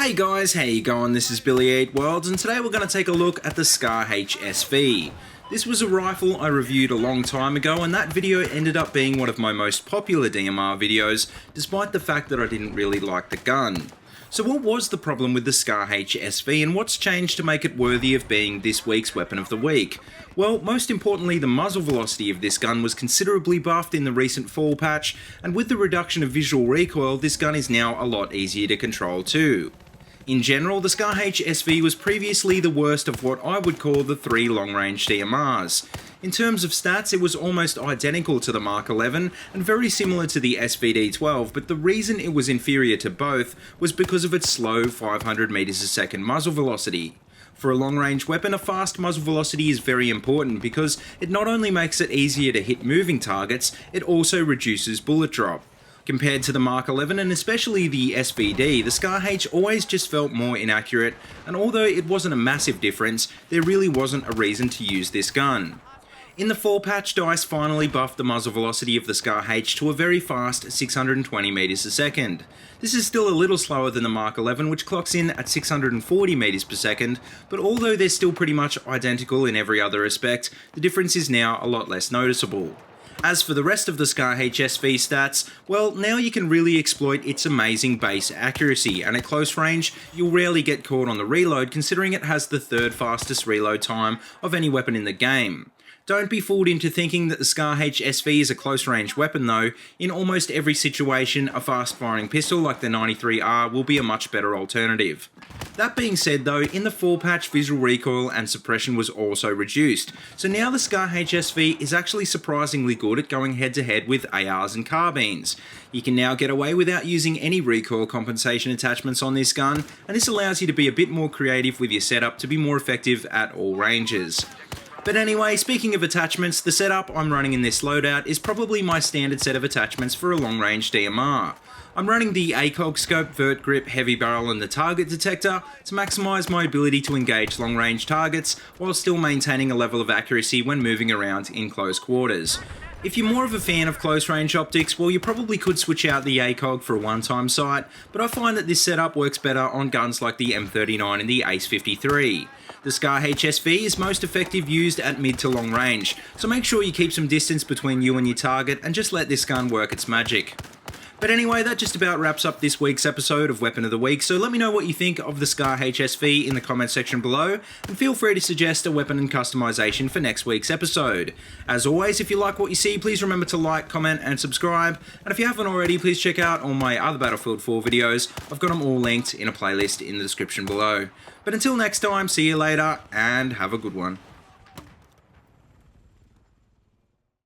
Hey guys, how you going? This is BillyEatWorld, and today we're going to take a look at the SCAR-H SV. This was a rifle I reviewed a long time ago, and that video ended up being one of my most popular DMR videos, despite the fact that I didn't really like the gun. So what was the problem with the SCAR-H SV, and what's changed to make it worthy of being this week's Weapon of the Week? Well, most importantly, the muzzle velocity of this gun was considerably buffed in the recent fall patch, and with the reduction of visual recoil, this gun is now a lot easier to control too. In general, the SCAR-H SV was previously the worst of what I would call the three long-range DMRs. In terms of stats, it was almost identical to the Mark 11 and very similar to the SVD12, but the reason it was inferior to both was because of its slow 500 meters a second muzzle velocity. For a long-range weapon, a fast muzzle velocity is very important because it not only makes it easier to hit moving targets, it also reduces bullet drop. Compared to the Mark 11 and especially the SVD, the SCAR-H always just felt more inaccurate, and although it wasn't a massive difference, there really wasn't a reason to use this gun. In the fall patch, DICE finally buffed the muzzle velocity of the SCAR-H to a very fast 620 meters a second. This is still a little slower than the Mark 11, which clocks in at 640 meters per second, but although they're still pretty much identical in every other respect, the difference is now a lot less noticeable. As for the rest of the SCAR-H SV stats, well, now you can really exploit its amazing base accuracy, and at close range, you'll rarely get caught on the reload considering it has the third fastest reload time of any weapon in the game. Don't be fooled into thinking that the SCAR-H SV is a close-range weapon though. In almost every situation, a fast-firing pistol like the 93R will be a much better alternative. That being said though, in the fall patch, visual recoil and suppression was also reduced, so now the SCAR-H SV is actually surprisingly good at going head-to-head with ARs and carbines. You can now get away without using any recoil compensation attachments on this gun, and this allows you to be a bit more creative with your setup to be more effective at all ranges. But anyway, speaking of attachments, the setup I'm running in this loadout is probably my standard set of attachments for a long-range DMR. I'm running the ACOG scope, vert grip, heavy barrel and the target detector to maximise my ability to engage long-range targets while still maintaining a level of accuracy when moving around in close quarters. If you're more of a fan of close-range optics, well, you probably could switch out the ACOG for a one-time sight, but I find that this setup works better on guns like the M39 and the Ace 53. The SCAR-H SV is most effective used at mid to long range, so make sure you keep some distance between you and your target and just let this gun work its magic. But anyway, that just about wraps up this week's episode of Weapon of the Week, so let me know what you think of the SCAR-H SV in the comment section below, and feel free to suggest a weapon and customization for next week's episode. As always, if you like what you see, please remember to like, comment and subscribe, and if you haven't already, please check out all my other Battlefield 4 videos. I've got them all linked in a playlist in the description below. But until next time, see you later, and have a good one.